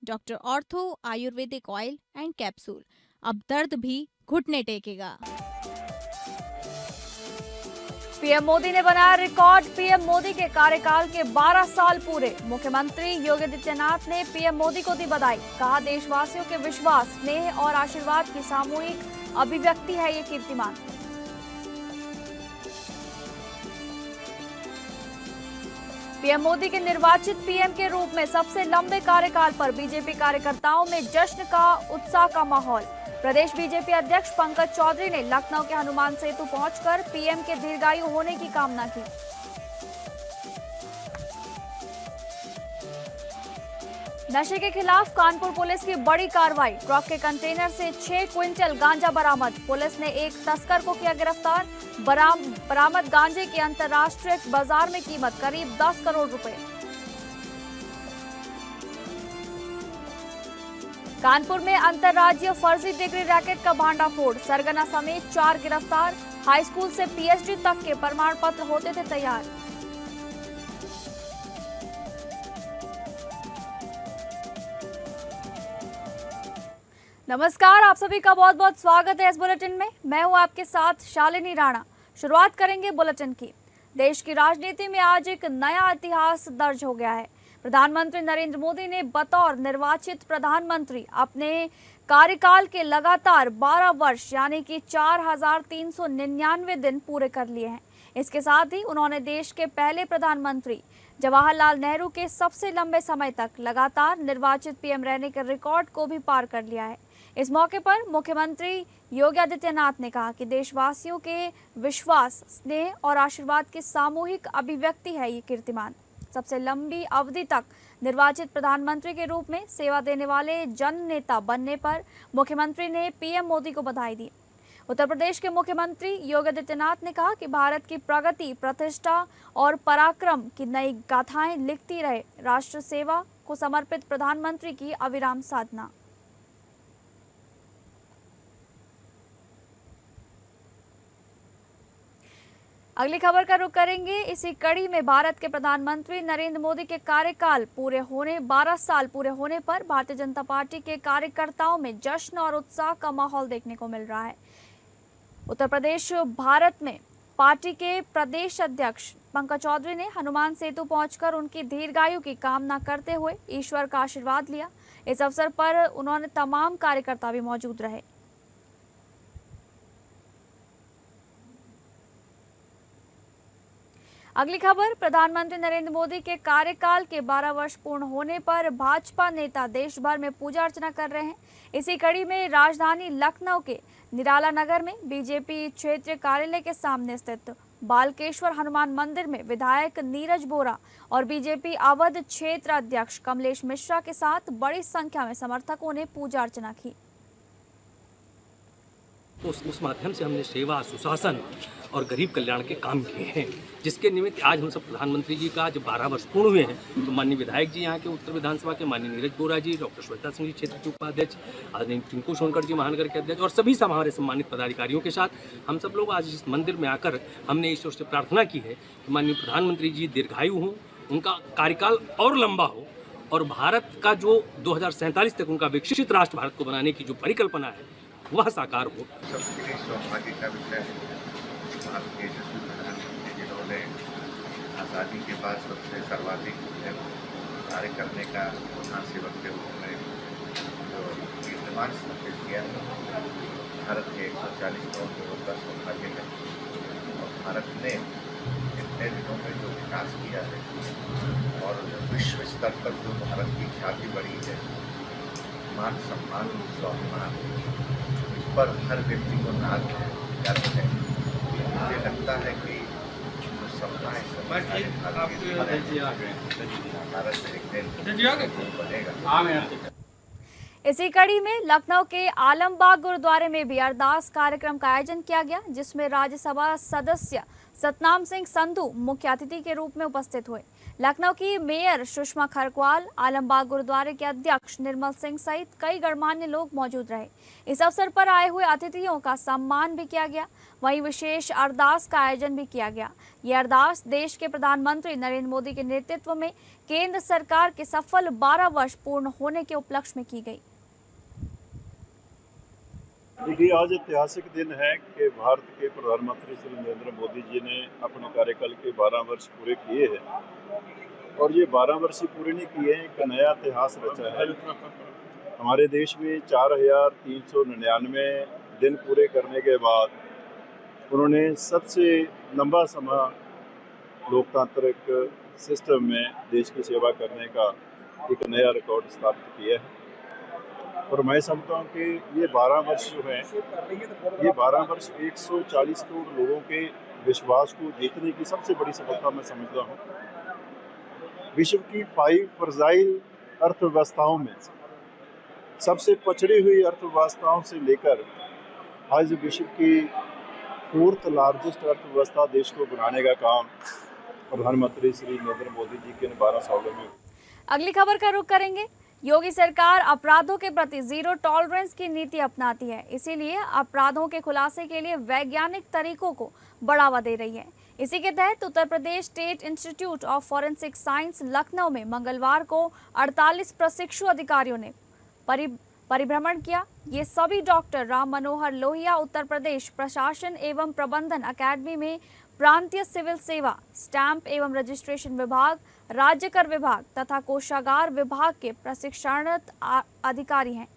Doctor ortho Ayurvedic oil and capsule. अब दर्द भी घुटने टेकेगा। पीएम मोदी ने बनाया रिकॉर्ड। पीएम मोदी के कार्यकाल के 12 साल पूरे। मुख्यमंत्री योगी आदित्यनाथ ने पीएम मोदी को दी बधाई। कहा, देशवासियों के विश्वास, स्नेह और आशीर्वाद की सामूहिक अभिव्यक्ति है ये कीर्तिमान। पीएम मोदी के निर्वाचित पीएम के रूप में सबसे लंबे कार्यकाल पर बीजेपी कार्यकर्ताओं में जश्न का उत्साह का माहौल। प्रदेश बीजेपी अध्यक्ष पंकज चौधरी ने लखनऊ के हनुमान सेतु पहुंचकर पीएम के दीर्घायु होने की कामना की। नशे के खिलाफ कानपुर पुलिस की बड़ी कार्रवाई। ट्रक के कंटेनर से 6 क्विंटल गांजा बरामद। पुलिस ने एक तस्कर को किया गिरफ्तार। बरामद गांजे की अंतर्राष्ट्रीय बाजार में कीमत करीब 10 करोड़ रुपए। कानपुर में अंतर्राज्यीय फर्जी डिग्री रैकेट का भांडाफोड़। सरगना समेत 4 गिरफ्तार। हाई स्कूल से पीएचडी तक के प्रमाण पत्र होते थे तैयार। नमस्कार, आप सभी का बहुत बहुत स्वागत है इस बुलेटिन में। मैं हूं आपके साथ शालिनी राणा। शुरुआत करेंगे बुलेटिन की। देश की राजनीति में आज एक नया इतिहास दर्ज हो गया है। प्रधानमंत्री नरेंद्र मोदी ने बतौर निर्वाचित प्रधानमंत्री अपने कार्यकाल के लगातार 12 वर्ष यानी कि 4,399 दिन पूरे कर लिए हैं। इसके साथ ही उन्होंने देश के पहले प्रधानमंत्री जवाहरलाल नेहरू के सबसे लंबे समय तक लगातार निर्वाचित पीएम रहने के रिकॉर्ड को भी पार कर लिया है। इस मौके पर मुख्यमंत्री योगी आदित्यनाथ ने कहा कि देशवासियों के विश्वास, स्नेह और आशीर्वाद की सामूहिक अभिव्यक्ति है ये कीर्तिमान। सबसे लंबी अवधि तक निर्वाचित प्रधानमंत्री के रूप में सेवा देने वाले जन नेता बनने पर मुख्यमंत्री ने पीएम मोदी को बधाई दी। उत्तर प्रदेश के मुख्यमंत्री योगी आदित्यनाथ ने कहा कि भारत की प्रगति, प्रतिष्ठा और पराक्रम की नई गाथाएं लिखती रहे राष्ट्र सेवा को समर्पित प्रधानमंत्री की अविराम साधना। अगली खबर का रुख करेंगे। इसी कड़ी में भारत के प्रधानमंत्री नरेंद्र मोदी के कार्यकाल 12 साल पूरे होने पर भारतीय जनता पार्टी के कार्यकर्ताओं में जश्न और उत्साह का माहौल देखने को मिल रहा है। उत्तर प्रदेश भारत में पार्टी के प्रदेश अध्यक्ष पंकज चौधरी ने हनुमान सेतु पहुंचकर उनकी दीर्घायु की कामना करते हुए ईश्वर का आशीर्वाद लिया। इस अवसर पर उन्होंने तमाम कार्यकर्ता भी मौजूद रहे। अगली खबर, प्रधानमंत्री नरेंद्र मोदी के कार्यकाल के 12 वर्ष पूर्ण होने पर भाजपा नेता देश भर में पूजा अर्चना कर रहे हैं। इसी कड़ी में राजधानी लखनऊ के निराला नगर में बीजेपी क्षेत्रीय कार्यालय के सामने स्थित बालकेश्वर हनुमान मंदिर में विधायक नीरज बोरा और बीजेपी अवध क्षेत्र अध्यक्ष कमलेश मिश्रा के साथ बड़ी संख्या में समर्थकों ने पूजा अर्चना की। उस माध्यम से हमने सेवा, सुशासन और गरीब कल्याण के काम किए हैं, जिसके निमित्त आज हम सब प्रधानमंत्री जी का जब 12 वर्ष पूर्ण हुए हैं तो माननीय विधायक जी यहाँ के उत्तर विधानसभा के माननीय नीरज बोरा जी, डॉक्टर श्वेता सिंह जी क्षेत्र के उपाध्यक्ष, आदरणीय टिंकू सोनकर जी महानगर के अध्यक्ष और सभी हमारे सम्मानित पदाधिकारियों के साथ हम सब लोग आज इस मंदिर में आकर हमने ईश्वर से प्रार्थना की है कि माननीय प्रधानमंत्री जी दीर्घायु हों, उनका कार्यकाल और लंबा हो और भारत का जो 2047 तक उनका विकसित राष्ट्र भारत को बनाने की जो परिकल्पना है वह साकार हो। सबके लिए सौभाग्य का विषय है। भारत के यशस्वी प्रधानमंत्री जिन्होंने आज़ादी के बाद सबसे सर्वाधिक कार्य करने का प्रधान सेवक के रूप में जो कीर्तिमान स्थापित किया है, भारत के 140 करोड़ लोगों का सौभाग्य है। और भारत ने इतने दिनों में जो विकास किया है और विश्व स्तर पर जो भारत की ख्याति बढ़ी है, मान सम्मान, स्वाभिमान, इस पर हर व्यक्ति को नाज है, गर्व है। मुझे लगता है कि जो सपना है भारत एक दिन बनेगा। इसी कड़ी में लखनऊ के आलमबाग गुरुद्वारे में भी अरदास कार्यक्रम का आयोजन किया गया, जिसमें राज्यसभा सदस्य सतनाम सिंह संधू मुख्य अतिथि के रूप में उपस्थित हुए। लखनऊ की मेयर सुषमा खरकवाल, आलमबाग गुरुद्वारे के अध्यक्ष निर्मल सिंह सहित कई गणमान्य लोग मौजूद रहे। इस अवसर पर आए हुए अतिथियों का सम्मान भी किया गया। वहीं विशेष अरदास का आयोजन भी किया गया। ये अरदास देश के प्रधानमंत्री नरेंद्र मोदी के नेतृत्व में केंद्र सरकार के सफल 12 वर्ष पूर्ण होने के उपलक्ष्य में की गई। देखिए, आज ऐतिहासिक दिन है कि भारत के प्रधानमंत्री श्री नरेंद्र मोदी जी ने अपने कार्यकाल के 12 वर्ष पूरे किए हैं और ये 12 वर्ष ही पूरे नहीं किए हैं, एक नया इतिहास रचा है। हमारे देश में 4399 दिन पूरे करने के बाद उन्होंने सबसे लंबा समय लोकतांत्रिक सिस्टम में देश की सेवा करने का एक नया रिकॉर्ड स्थापित किया है। और मैं समझता हूँ कि ये 12 वर्ष जो हैं, ये 12 वर्ष 140 करोड़ लोगों के विश्वास को जीतने की सबसे बड़ी सफलता मैं समझता हूँ। विश्व की 5 फर्जाइल अर्थव्यवस्थाओं में सबसे पछड़ी हुई अर्थव्यवस्थाओं से लेकर आज विश्व की 4th लार्जेस्ट अर्थव्यवस्था देश को बनाने का काम प्रधानमंत्री श्री नरेंद्र मोदी जी के 12 सालों में। अगली खबर का रुख करेंगे। योगी सरकार अपराधों के प्रति जीरो टॉलरेंस की नीति अपनाती है, इसीलिए अपराधों के खुलासे के लिए वैज्ञानिक तरीकों को बढ़ावा दे रही है। इसी के तहत Uttar Pradesh state institute of forensic science Lucknow में मंगलवार को 48 प्रशिक्षु अधिकारियों ने परिभ्रमण किया। ये सभी डॉक्टर राम मनोहर लोहिया उत्तर प्रदेश प्रशासन एवं प्रबंधन अकादमी में प्रांतीय सिविल सेवा, स्टैंप एवं रजिस्ट्रेशन विभाग, राज्य कर विभाग तथा कोषागार विभाग के प्रशिक्षणरत अधिकारी हैं।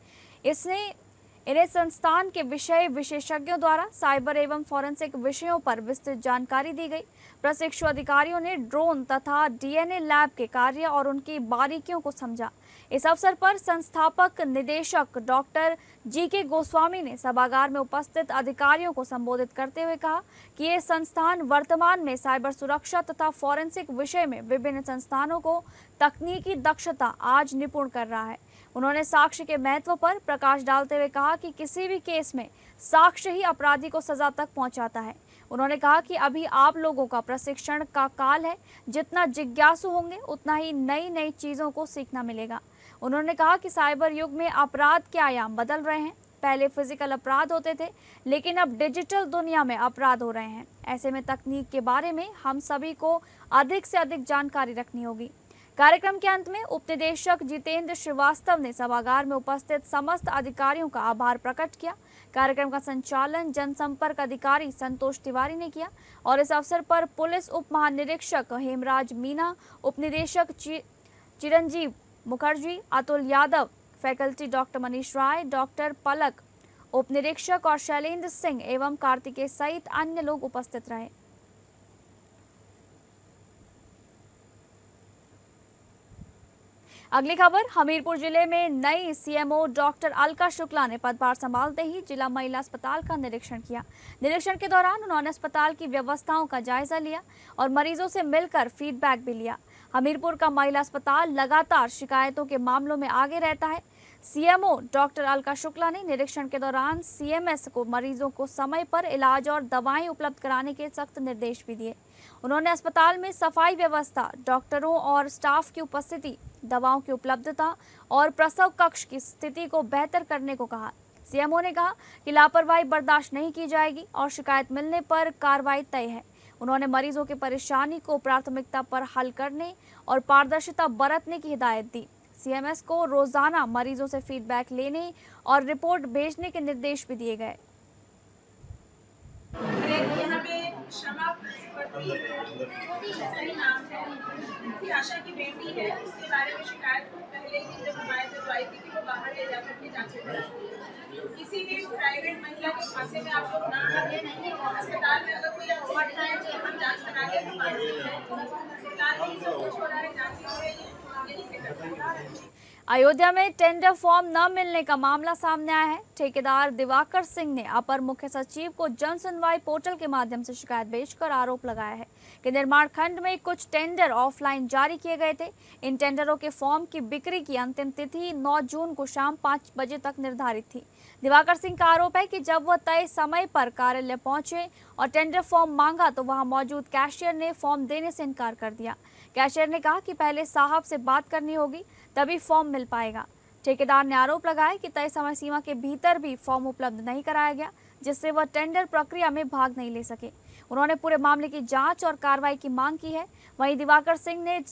इन्हें संस्थान के विषय विशेषज्ञों द्वारा साइबर एवं फॉरेंसिक विषयों पर विस्तृत जानकारी दी गई। प्रशिक्षु अधिकारियों ने ड्रोन तथा डीएनए लैब के कार्य और उनकी बारीकियों को समझा। इस अवसर पर संस्थापक निदेशक डॉक्टर जीके गोस्वामी ने सभागार में उपस्थित अधिकारियों को संबोधित करते हुए कहा कि ये संस्थान वर्तमान में साइबर सुरक्षा तथा फॉरेंसिक विषय में विभिन्न संस्थानों को तकनीकी दक्षता आज निपुण कर रहा है। उन्होंने साक्ष्य के महत्व पर प्रकाश डालते हुए कहा कि किसी भी केस में साक्ष्य ही अपराधी को सजा तक पहुंचाता है। उन्होंने कहा कि अभी आप लोगों का प्रशिक्षण का काल है, जितना जिज्ञासु होंगे उतना ही नई नई चीजों को सीखना मिलेगा। उन्होंने कहा कि साइबर युग में अपराध के आयाम बदल रहे हैं। पहले फिजिकल अपराध होते थे, लेकिन अब डिजिटल दुनिया में अपराध हो रहे हैं। ऐसे में तकनीक के बारे में हम सभी को अधिक से अधिक जानकारी रखनी होगी। कार्यक्रम के अंत में उपनिदेशक जितेंद्र श्रीवास्तव ने सभागार में उपस्थित समस्त अधिकारियों का आभार प्रकट किया। कार्यक्रम का संचालन जनसंपर्क अधिकारी संतोष तिवारी ने किया और इस अवसर पर पुलिस उप महानिरीक्षक हेमराज मीना, उपनिदेशक चिरंजीव मुखर्जी, अतुल यादव, फैकल्टी डॉक्टर मनीष राय, डॉक्टर पलक, उप निरीक्षक और शैलेंद्र सिंह एवं कार्तिकेय सहित अन्य लोग उपस्थित रहे। अगली खबर, हमीरपुर जिले में नई सीएमओ डॉक्टर अलका शुक्ला ने पदभार संभालते ही जिला महिला अस्पताल का निरीक्षण किया। निरीक्षण के दौरान उन्होंने अस्पताल की व्यवस्थाओं का जायजा लिया और मरीजों से मिलकर फीडबैक भी लिया। हमीरपुर का महिला अस्पताल लगातार शिकायतों के मामलों में आगे रहता है। सीएमओ डॉक्टर अलका शुक्ला ने निरीक्षण के दौरान सीएमएस को मरीजों को समय पर इलाज और दवाएं उपलब्ध कराने के सख्त निर्देश भी दिए। उन्होंने अस्पताल में सफाई व्यवस्था, डॉक्टरों और स्टाफ की उपस्थिति, दवाओं की उपलब्धता और प्रसव कक्ष की स्थिति को बेहतर करने को कहा। सीएमओ ने कहा कि लापरवाही बर्दाश्त नहीं की जाएगी और शिकायत मिलने पर कार्रवाई तय है। उन्होंने मरीजों की परेशानी को प्राथमिकता पर हल करने और पारदर्शिता बरतने की हिदायत दी। सीएमएस को रोजाना मरीजों से फीडबैक लेने और रिपोर्ट भेजने के निर्देश भी दिए गए। यहाँ पे क्षमा सही नाम है, किसी आशा की बेटी है, उसके बारे में शिकायत पहले ही जब हमारे जो आई थी वो बाहर ले जाकर के जांच कराई। किसी भी प्राइवेट महिला के खांसे में आप लोग ना आए, अस्पताल में अगर कोई अफवाह है तो हम जांच करा के अस्पताल में सब कुछ हो रहा है, जांच हो रही है, यही से करना है। अयोध्या में टेंडर फॉर्म न मिलने का मामला सामने आया है। ठेकेदार दिवाकर सिंह ने अपर मुख्य सचिव को जन सुनवाई पोर्टल के माध्यम से शिकायत भेजकर आरोप लगाया है कि निर्माण खंड में कुछ टेंडर ऑफलाइन जारी किए गए थे। इन टेंडरों के फॉर्म की बिक्री की अंतिम तिथि 9 जून को शाम 5 बजे तक निर्धारित थी। दिवाकर सिंह का आरोप है कि जब वह तय समय पर कार्यालय पहुंचे और टेंडर फॉर्म मांगा तो वहां मौजूद कैशियर ने फॉर्म देने से इनकार कर दिया। कैशियर ने कहा कि पहले साहब से बात करनी होगी, तभी फॉर्म मिल पाएगा। ठेकेदार ने आरोप लगाया कि तय समय सीमा के भीतर भी फॉर्म उपलब्ध नहीं कराया गया, जिससे वह टेंडर प्रक्रिया में भाग नहीं ले सके। उन्होंने पूरे मामले की जांच और कार्रवाई की मांग की है। वहीं दिवाकर सिंह ने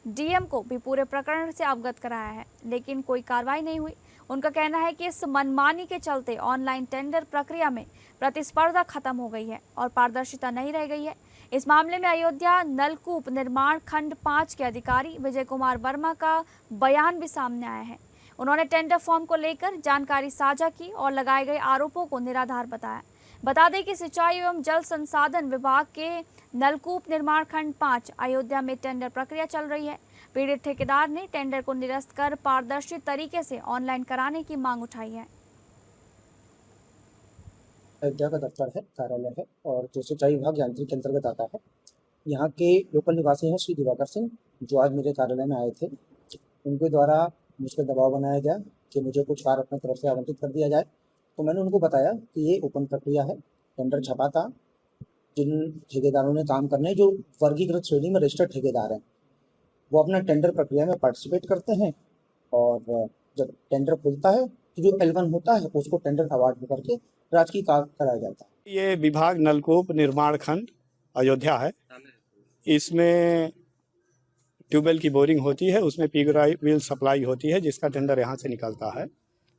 डीएम को भी पूरे प्रकरण से अवगत कराया है, लेकिन कोई कार्रवाई नहीं हुई। उनका कहना है कि इस मनमानी के चलते ऑनलाइन टेंडर प्रक्रिया में प्रतिस्पर्धा खत्म हो गई है और पारदर्शिता नहीं रह गई है। इस मामले में अयोध्या नलकूप निर्माण खंड 5 के अधिकारी विजय कुमार वर्मा का बयान भी सामने आया है। उन्होंने टेंडर फॉर्म को लेकर जानकारी साझा की और लगाए गए आरोपों को निराधार बताया। बता दें कि सिंचाई एवं जल संसाधन विभाग के नलकूप निर्माण खंड 5 अयोध्या में टेंडर प्रक्रिया चल रही है। पीड़ित ठेकेदार ने टेंडर को निरस्त कर पारदर्शी तरीके से ऑनलाइन कराने की मांग उठाई है। अयोध्या का दफ्तर है, कार्यालय है और जो सिंचाई विभाग यांत्रिक के अंतर्गत आता है। यहाँ के लोकल निवासी हैं श्री दिवाकर सिंह, जो आज मेरे कार्यालय में आए थे। उनके द्वारा मुझ पर दबाव बनाया गया कि मुझे कुछ कार्य अपनी तरफ से आवंटित कर दिया जाए। तो मैंने उनको बताया कि ये ओपन प्रक्रिया है, टेंडर छपा था। जिन ठेकेदारों ने काम करने, जो वर्गीकृत श्रेणी में रजिस्टर्ड ठेकेदार हैं, वो अपना टेंडर प्रक्रिया में पार्टिसिपेट करते हैं और जब टेंडर खुलता है तो जो L1 होता है उसको टेंडर अवार्ड होकर के राजकीय कार्य कराया जाता है। ये विभाग नलकूप निर्माण खंड अयोध्या है। इसमें ट्यूबवेल की बोरिंग होती है, उसमें पिगराइल सप्लाई होती है, जिसका टेंडर यहाँ से निकलता है।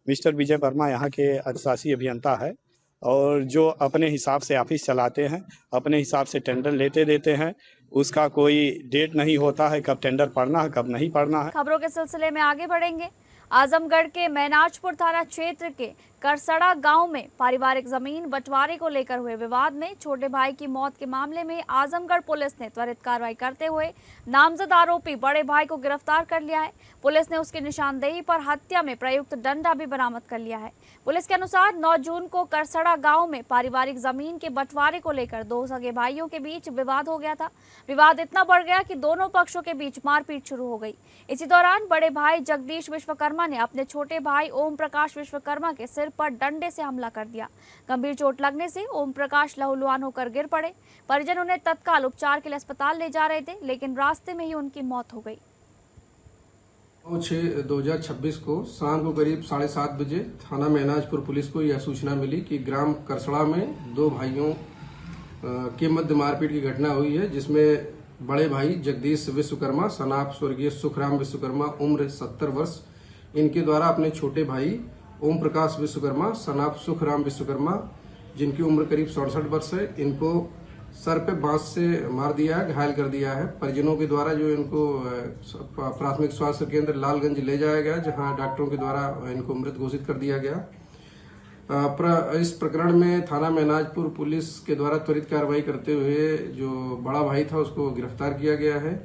मिस्टर विजय वर्मा यहाँ के अधिशासी अभियंता है और जो अपने हिसाब से ऑफिस चलाते हैं, अपने हिसाब से टेंडर लेते देते हैं। उसका कोई डेट नहीं होता है कब टेंडर पड़ना है, कब नहीं पड़ना है। खबरों के सिलसिले में आगे बढ़ेंगे। आजमगढ़ के मैनाजपुर थाना क्षेत्र के करसड़ा गांव में पारिवारिक जमीन बंटवारे को लेकर हुए विवाद में छोटे भाई की मौत के मामले में आजमगढ़ पुलिस ने त्वरित कार्रवाई करते हुए नामजद आरोपी बड़े भाई को गिरफ्तार कर लिया है। पुलिस ने उसकी निशानदेही पर हत्या में प्रयुक्त डंडा भी बरामद कर लिया है। पुलिस के अनुसार 9 जून को करसड़ा गांव में पारिवारिक जमीन के बंटवारे को लेकर 2 सगे भाइयों के बीच विवाद हो गया था। विवाद इतना बढ़ गया कि दोनों पक्षों के बीच मारपीट शुरू हो गई। इसी दौरान बड़े भाई जगदीश विश्वकर्मा ने अपने छोटे भाई ओम प्रकाश विश्वकर्मा के सिर पर डंडे से हमला कर दिया। गंभीर चोट लगने से ओम प्रकाश लहूलुहान होकर गिर पड़े। परिजन उन्हें तत्काल उपचार के लिए अस्पताल ले जा रहे थे, लेकिन रास्ते में ही उनकी मौत हो गई। 6/2026 को शाम को करीब 7:30 बजे थाना मैनाजपुर पुलिस को यह सूचना मिली कि ग्राम करसड़ा में 2 भाइयों के मध्य मारपीट की घटना हुई है, जिसमें बड़े भाई जगदीश विश्वकर्मा सनाफ स्वर्गीय सुखराम विश्वकर्मा उम्र 70 वर्ष, इनके द्वारा अपने छोटे भाई ओम प्रकाश विश्वकर्मा सनाफ सुखराम विश्वकर्मा, जिनकी उम्र करीब 67 वर्ष है, इनको सर पे बांस से मार दिया है, घायल कर दिया है। परिजनों के द्वारा जो इनको प्राथमिक स्वास्थ्य केंद्र लालगंज ले जाया गया, जहां डॉक्टरों के द्वारा इनको मृत घोषित कर दिया गया। इस प्रकरण में थाना मैनाजपुर पुलिस के द्वारा त्वरित कार्रवाई करते हुए जो बड़ा भाई था उसको गिरफ्तार किया गया है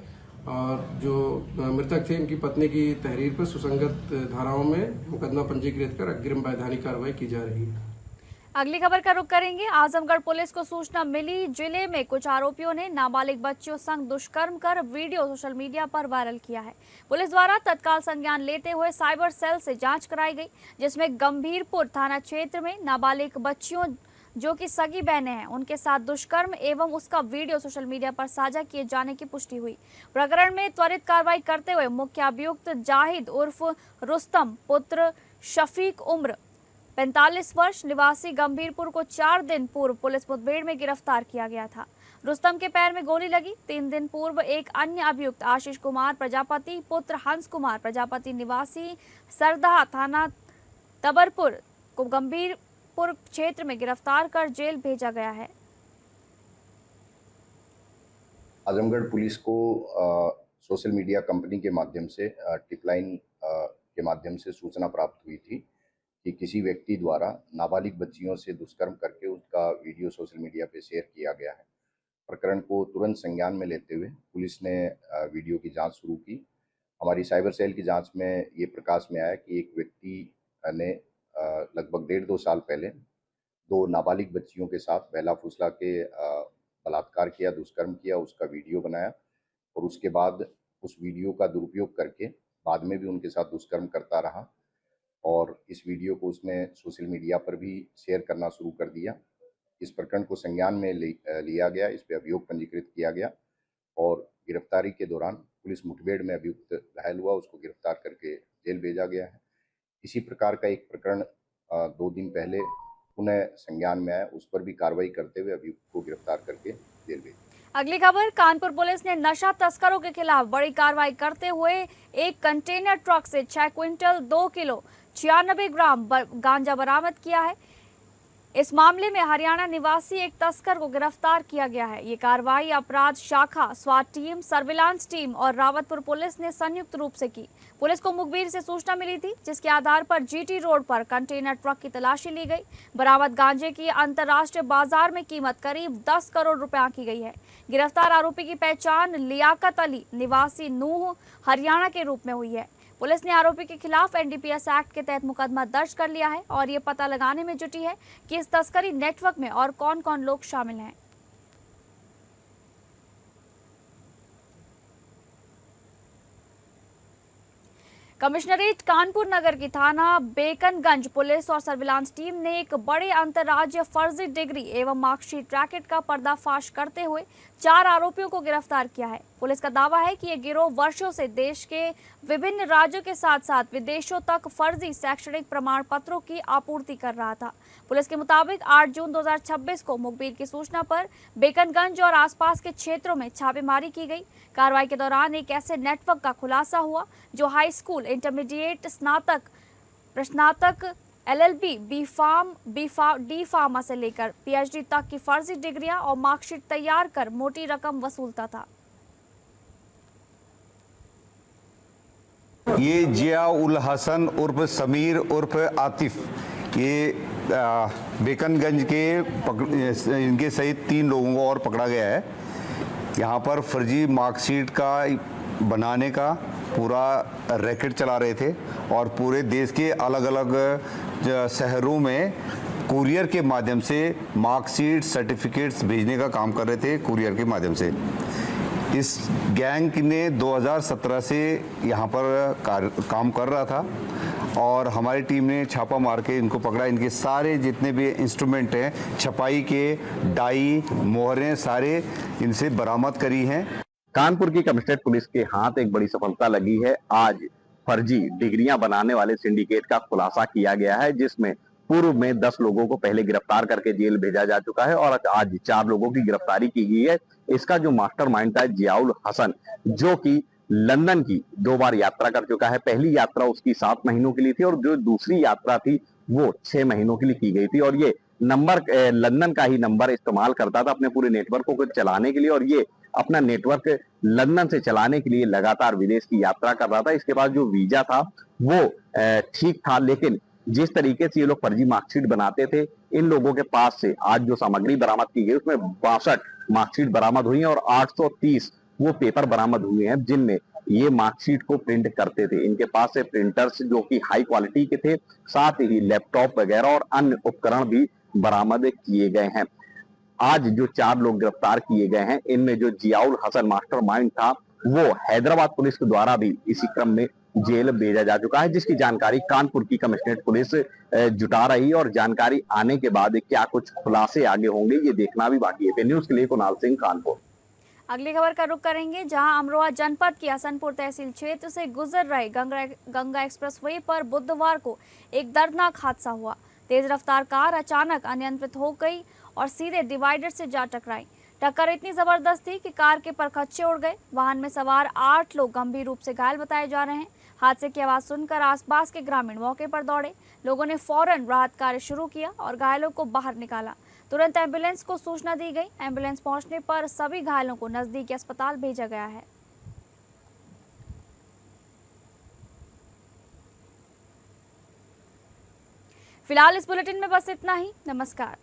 और जो मृतक थे इनकी पत्नी की तहरीर पर सुसंगत धाराओं में मुकदमा पंजीकृत कर अग्रिम वैधानिक कार्रवाई की जा रही है। अगली खबर का रुख करेंगे। आजमगढ़ पुलिस को सूचना मिली, जिले में कुछ आरोपियों ने नाबालिग बच्चियों संग दुष्कर्म कर वीडियो सोशल मीडिया पर वायरल किया है। पुलिस द्वारा तत्काल संज्ञान लेते हुए साइबर सेल से जांच कराई गई, जिसमें गंभीरपुर थाना क्षेत्र में नाबालिग बच्चियों जो कि सगी बहनें हैं, उनके साथ दुष्कर्म एवं उसका वीडियो सोशल मीडिया पर साझा किए जाने की पुष्टि हुई। प्रकरण में त्वरित कार्रवाई करते हुए मुख्य अभियुक्त जाहिद उर्फ रुस्तम पुत्र शफीक उम्र 45 वर्ष निवासी गंभीरपुर को 4 दिन पूर्व पुलिस मुठभेड़ में गिरफ्तार किया गया था। रुस्तम के पैर में गोली लगी। 3 दिन पूर्व एक अन्य अभियुक्त आशीष कुमार प्रजापति पुत्र हंस कुमार प्रजापति निवासी सरदहा थाना तबरपुर को गंभीरपुर क्षेत्र में गिरफ्तार कर जेल भेजा गया है। आजमगढ़ पुलिस को सोशल मीडिया कंपनी के माध्यम से टिपलाइन के माध्यम से सूचना प्राप्त हुई थी कि किसी व्यक्ति द्वारा नाबालिग बच्चियों से दुष्कर्म करके उसका वीडियो सोशल मीडिया पे शेयर किया गया है। प्रकरण को तुरंत संज्ञान में लेते हुए पुलिस ने वीडियो की जांच शुरू की। हमारी साइबर सेल की जांच में ये प्रकाश में आया कि एक व्यक्ति ने लगभग 1.5-2 साल पहले 2 नाबालिग बच्चियों के साथ बहला फुसला के बलात्कार किया, दुष्कर्म किया, उसका वीडियो बनाया और उसके बाद उस वीडियो का दुरुपयोग करके बाद में भी उनके साथ दुष्कर्म करता रहा और इस वीडियो को उसने सोशल मीडिया पर भी शेयर करना शुरू कर दिया। इस प्रकरण को संज्ञान में लिया गया, इस पर अभियोग पंजीकृत किया गया और गिरफ्तारी के दौरान पुलिस मुठभेड़ में अभियुक्त घायल हुआ, उसको गिरफ्तार करके जेल भेजा गया है। इसी प्रकार का एक प्रकरण 2 दिन पहले पुनः संज्ञान में आया, उस पर भी कार्रवाई करते हुए अभियुक्त को गिरफ्तार करके जेल भेजा। अगली खबर, कानपुर पुलिस ने नशा तस्करों के खिलाफ बड़ी कार्रवाई करते हुए एक कंटेनर ट्रक से 6 क्विंटल 2 किलो 96 ग्राम गांजा बरामद किया है। इस मामले में हरियाणा निवासी एक तस्कर को गिरफ्तार किया गया है। ये कार्रवाई अपराध शाखा, स्वाट टीम, सर्विलांस टीम और रावतपुर पुलिस ने संयुक्त रूप से की। पुलिस को मुखबिर से सूचना मिली थी, जिसके आधार पर जीटी रोड पर कंटेनर ट्रक की तलाशी ली गई। बरामद गांजे की अंतर्राष्ट्रीय बाजार में कीमत करीब 10 करोड़ रुपया की गई है। गिरफ्तार आरोपी की पहचान लियाकत अली निवासी नूह हरियाणा के रूप में हुई है। पुलिस ने आरोपी के खिलाफ एनडीपीएस एक्ट के तहत मुकदमा दर्ज कर लिया है और ये पता लगाने में जुटी है कि इस तस्करी नेटवर्क में और कौन कौन लोग शामिल हैं। कमिश्नरेट कानपुर नगर की थाना बेकनगंज पुलिस और सर्विलांस टीम ने एक बड़े अंतर्राज्यीय फर्जी डिग्री एवं मार्कशीट रैकेट का पर्दाफाश करते हुए 4 आरोपियों को गिरफ्तार किया है। पुलिस का दावा है कि ये गिरोह वर्षों से देश के विभिन्न राज्यों के साथ साथ विदेशों तक फर्जी शैक्षणिक प्रमाण पत्रों की आपूर्ति कर रहा था। पुलिस के मुताबिक 8 जून 2026 को मुखबिर की सूचना पर बेकनगंज और आसपास के क्षेत्रों में छापेमारी की गई। कार्रवाई के दौरान एक ऐसे नेटवर्क का खुलासा हुआ जो हाई स्कूल, इंटरमीडिएट, स्नातक, प्रस्नातक, एलएलबी, डी फार्मा से लेकर पीएचडी तक की फर्जी डिग्रियां और मार्कशीट तैयार कर मोटी रकम वसूलता था। ये जिया उल हसन उर्फ समीर उर्फ आतिफ, ये बेकनगंज के इनके सहित 3 लोगों को और पकड़ा गया है। यहाँ पर फर्जी मार्कशीट का बनाने का पूरा रैकेट चला रहे थे और पूरे देश के अलग अलग शहरों में कुरियर के माध्यम से मार्कशीट, सर्टिफिकेट्स भेजने का काम कर रहे थे कुरियर के माध्यम से। इस गैंग ने 2017 से यहाँ पर काम कर रहा था और हमारी टीम ने छापा मार के इनको पकड़ा। इनके सारे जितने भी इंस्ट्रूमेंट हैं, छपाई के डाई, मोहरें, सारे इनसे बरामद करी हैं। कानपुर की कमिश्नरेट पुलिस के हाथ एक बड़ी सफलता लगी है। आज फर्जी डिग्रियां बनाने वाले सिंडिकेट का खुलासा किया गया है, जिसमें पूर्व में 10 लोगों को पहले गिरफ्तार करके जेल भेजा जा चुका है और आज 4 लोगों की गिरफ्तारी की गई है। इसका जो मास्टरमाइंड था जियाउल हसन, जो कि लंदन की 2 बार यात्रा कर चुका है। पहली यात्रा उसकी 7 महीनों के लिए थी और जो दूसरी यात्रा थी वो 6 महीनों के लिए की गई थी और ये नंबर लंदन का ही नंबर इस्तेमाल करता था अपने पूरे नेटवर्क को चलाने के लिए और ये अपना नेटवर्क लंदन से चलाने के लिए लगातार विदेश की यात्रा कर रहा था। इसके पास जो वीजा था वो ठीक था, लेकिन जिस तरीके से ये लोग फर्जी मार्कशीट बनाते थे, इन लोगों के पास से आज जो सामग्री बरामद की गई उसमें 62 मार्कशीट बरामद हुई है और 830 वो पेपर बरामद हुए हैं जिनमें ये मार्कशीट को प्रिंट करते थे। इनके पास से प्रिंटर्स जो कि हाई क्वालिटी के थे, साथ ही लैपटॉप वगैरह और अन्य उपकरण भी बरामद किए गए हैं। आज जो 4 लोग गिरफ्तार किए गए हैं, इनमें जो जियाउल हसन मास्टरमाइंड था वो हैदराबाद पुलिस के द्वारा भी इसी क्रम में जेल भेजा जा चुका है, जिसकी जानकारी कानपुर की कमिश्नरेट पुलिस जुटा रही है और जानकारी आने के बाद क्या कुछ खुलासे आगे होंगे ये देखना भी बाकी है। न्यूज के लिए कुणाल सिंह, कानपुर। अगली खबर का रुख करेंगे, जहां अमरोहा जनपद की हसनपुर तहसील क्षेत्र से गुजर रहे गंगा एक्सप्रेसवे पर बुधवार को एक दर्दनाक हादसा हुआ। तेज रफ्तार कार अचानक अनियंत्रित हो गई और सीधे डिवाइडर से जा टकराई। टक्कर इतनी जबरदस्त थी कि कार के परखच्चे उड़ गए। वाहन में सवार 8 लोग गंभीर रूप से घायल बताए जा रहे हैं। हादसे की आवाज सुनकर आसपास के ग्रामीण मौके पर दौड़े। लोगों ने फौरन राहत कार्य शुरू किया और घायलों को बाहर निकाला। तुरंत एम्बुलेंस को सूचना दी गई। एम्बुलेंस पहुंचने पर सभी घायलों को नजदीकी अस्पताल भेजा गया है। फिलहाल इस बुलेटिन में बस इतना ही। नमस्कार।